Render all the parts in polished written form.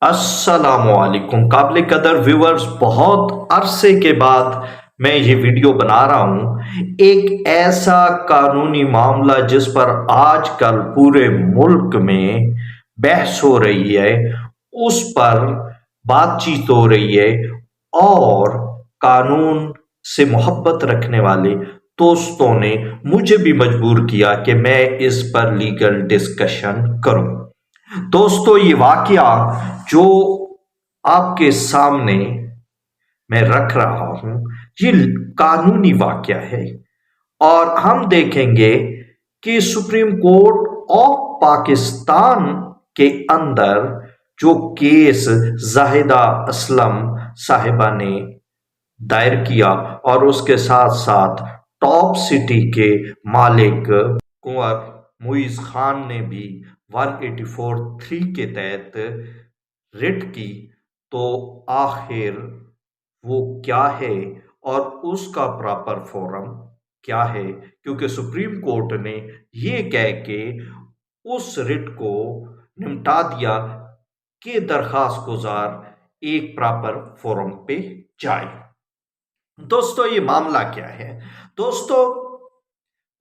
السلام علیکم قابل قدر ویورز، بہت عرصے کے بعد میں یہ ویڈیو بنا رہا ہوں۔ ایک ایسا قانونی معاملہ جس پر آج کل پورے ملک میں بحث ہو رہی ہے، اس پر بات چیت ہو رہی ہے، اور قانون سے محبت رکھنے والے دوستوں نے مجھے بھی مجبور کیا کہ میں اس پر لیگل ڈسکشن کروں۔ دوستو، یہ واقعہ جو آپ کے سامنے میں رکھ رہا ہوں، یہ قانونی واقعہ ہے، اور ہم دیکھیں گے کہ سپریم کورٹ آف پاکستان کے اندر جو کیس زاہدہ اسلم صاحبہ نے دائر کیا، اور اس کے ساتھ ساتھ ٹاپ سٹی کے مالک کنور معیز خان نے بھی 184(3) کے تحت رٹ کی، تو آخر وہ کیا ہے اور اس کا پراپر فورم کیا ہے؟ کیونکہ سپریم کورٹ نے یہ کہہ کے اس رٹ کو نمٹا دیا کہ درخواست گزار ایک پراپر فورم پہ جائے۔ دوستو، یہ معاملہ کیا ہے؟ دوستو،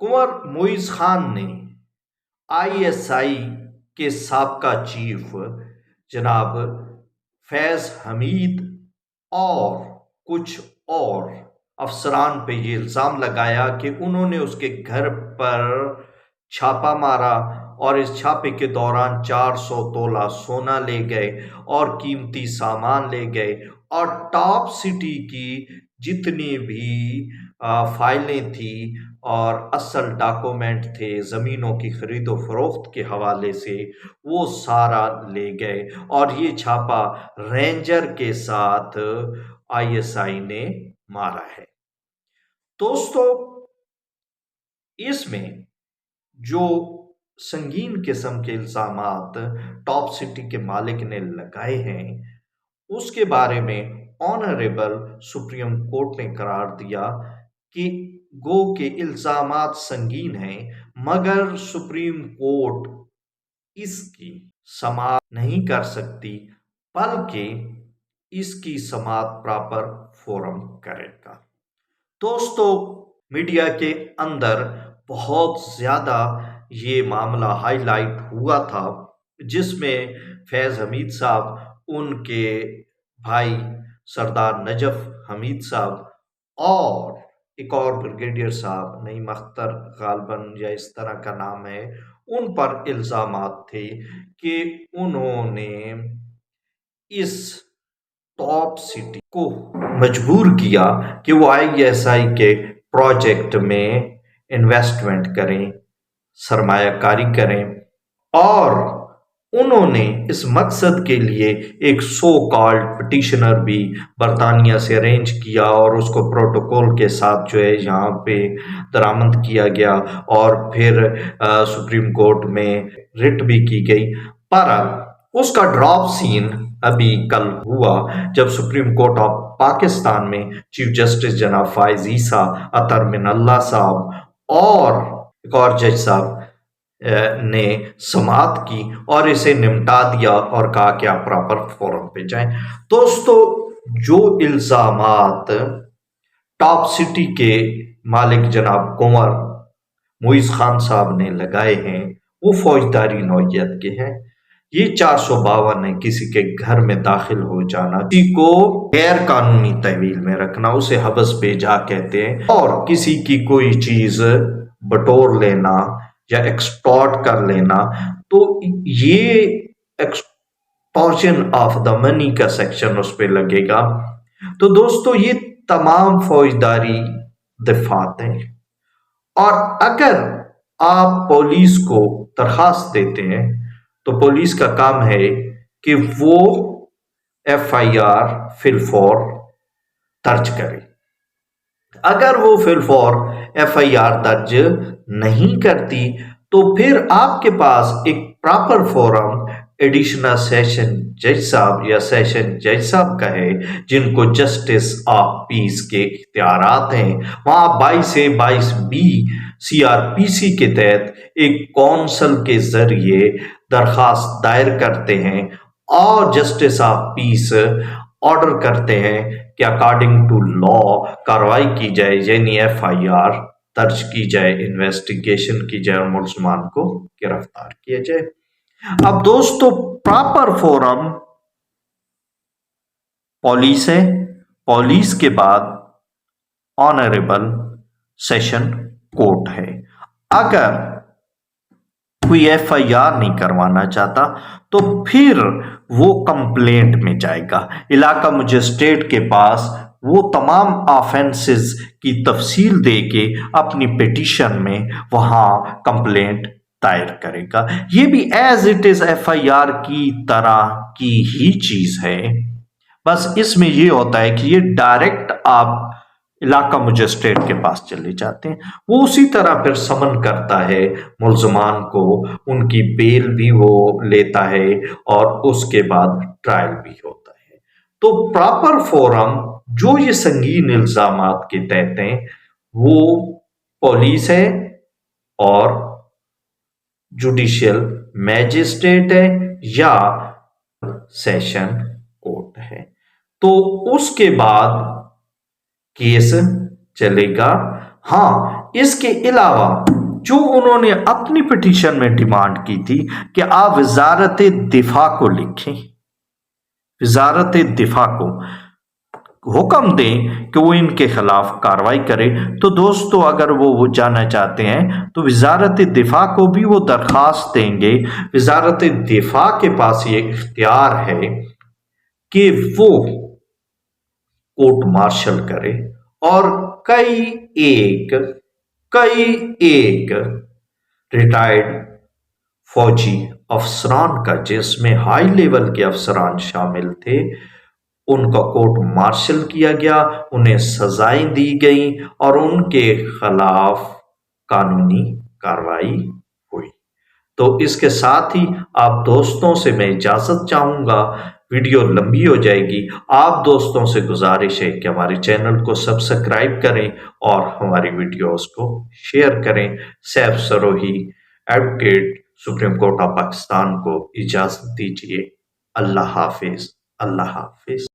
کنور معیز خان نے ISI کے سابقہ چیف جناب فیض حمید اور کچھ اور افسران پہ یہ الزام لگایا کہ انہوں نے اس کے گھر پر چھاپا مارا، اور اس چھاپے کے دوران 400 تولہ سونا لے گئے اور قیمتی سامان لے گئے، اور ٹاپ سٹی کی جتنی بھی فائلیں تھیں اور اصل ڈاکومنٹ تھے زمینوں کی خرید و فروخت کے حوالے سے، وہ سارا لے گئے، اور یہ چھاپا رینجر کے ساتھ ISI نے مارا ہے۔ دوستو، اس میں جو سنگین قسم کے الزامات ٹاپ سٹی کے مالک نے لگائے ہیں، اس کے بارے میں آنریبل سپریم کورٹ نے قرار دیا کہ گو کے الزامات سنگین ہیں، مگر سپریم کورٹ اس کی سماعت نہیں کر سکتی، بلکہ اس کی سماعت پراپر فورم کرے گا۔ دوستو، میڈیا کے اندر بہت زیادہ یہ معاملہ ہائی لائٹ ہوا تھا، جس میں فیض حمید صاحب، ان کے بھائی سردار نجف حمید صاحب، اور ایک اور بریگیڈیئر صاحب نعیم اختر غالباً یا اس طرح کا نام ہے، ان پر الزامات تھے کہ انہوں نے اس ٹاپ سٹی کو مجبور کیا کہ وہ ISI کے پروجیکٹ میں انویسٹمنٹ کریں، سرمایہ کاری کریں، اور انہوں نے اس مقصد کے لیے ایک سو کالڈ پٹیشنر بھی برطانیہ سے ارینج کیا، اور اس کو پروٹوکول کے ساتھ جو ہے یہاں پہ درآمد کیا گیا، اور پھر سپریم کورٹ میں رٹ بھی کی گئی۔ پر اس کا ڈراپ سین ابھی کل ہوا، جب سپریم کورٹ آف پاکستان میں چیف جسٹس جناب فائز عیسیٰ، اطہر من اللہ صاحب اور ایک اور جج صاحب نے سماعت کی اور اسے نمٹا دیا، اور کہا کہ آپ پراپر فورم پہ جائیں۔ دوستو، جو الزامات ٹاپ سٹی کے مالک جناب کنور معیز خان صاحب نے لگائے ہیں، وہ فوجداری نوعیت کے ہیں۔ یہ 452 ہے، کسی کے گھر میں داخل ہو جانا، کسی کو غیر قانونی تحویل میں رکھنا، اسے حبس پہ جا کہتے ہیں، اور کسی کی کوئی چیز بٹور لینا یا ایکسٹورٹ کر لینا، تو یہ ایکسٹورشن آف دا منی کا سیکشن اس پہ لگے گا۔ تو دوستو، یہ تمام فوجداری دفعات ہیں، اور اگر آپ پولیس کو درخواست دیتے ہیں تو پولیس کا کام ہے کہ وہ FIR فی الفور درج کرے۔ اگر وہ فی الفور FIR درج نہیں کرتی، تو پھر آپ کے پاس ایک پراپر فورم ایڈیشنل سیشن جج صاحب یا سیشن جج صاحب کا ہے، جن کو جسٹس آف پیس کے اختیارات ہیں۔ وہاں 22(22)B CRPC کے تحت ایک کونسل کے ذریعے درخواست دائر کرتے ہیں، اور جسٹس آف پیس آرڈر کرتے ہیں کہ اکارڈنگ ٹو لا کاروائی کی جائے، یعنی FIR درج کی جائے، انویسٹیگیشن کی جائے اور ملزمان کو گرفتار کیا جائے۔ اب دوستو پراپر فورم پولیس ہے، پولیس کے بعد آنریبل سیشن کورٹ ہے۔ اگر کوئی FIR نہیں کروانا چاہتا تو پھر وہ کمپلینٹ میں جائے گا، علاقہ مجسٹریٹ کے پاس وہ تمام آفینسز کی تفصیل دے کے اپنی پیٹیشن میں وہاں کمپلینٹ دائر کرے گا۔ یہ بھی ایز اٹ از FIR کی طرح کی ہی چیز ہے، بس اس میں یہ ہوتا ہے کہ یہ ڈائریکٹ آپ علاقہ مجسٹریٹ کے پاس چلے جاتے ہیں، وہ اسی طرح پھر سمن کرتا ہے ملزمان کو، ان کی بیل بھی وہ لیتا ہے اور اس کے بعد ٹرائل بھی ہوتا ہے۔ تو پراپر فورم جو یہ سنگین الزامات کے تحت ہیں وہ پولیس ہے اور جوڈیشل میجسٹریٹ ہے یا سیشن کورٹ ہے۔ تو اس کے بعد کیس چلے گا۔ ہاں، اس کے علاوہ جو انہوں نے اپنی پٹیشن میں ڈیمانڈ کی تھی کہ آپ وزارت دفاع کو لکھیں، وزارت دفاع کو حکم دیں کہ وہ ان کے خلاف کارروائی کرے، تو دوستو اگر وہ جانا چاہتے ہیں تو وزارت دفاع کو بھی وہ درخواست دیں گے۔ وزارت دفاع کے پاس یہ اختیار ہے کہ وہ کورٹ مارشل کرے اور کئی ایک ریٹائرڈ فوجی افسران کا، جس میں ہائی لیول کے افسران شامل تھے، ان کا کورٹ مارشل کیا گیا، انہیں سزائیں دی گئیں اور ان کے خلاف قانونی کارروائی ہوئی۔ تو اس کے ساتھ ہی آپ دوستوں سے میں اجازت چاہوں گا، ویڈیو لمبی ہو جائے گی۔ آپ دوستوں سے گزارش ہے کہ ہمارے چینل کو سبسکرائب کریں اور ہماری ویڈیوز کو شیئر کریں۔ Saif Sirohi advocate, supreme court of Pakistan کو اجازت دیجیے۔ اللہ حافظ، اللہ حافظ۔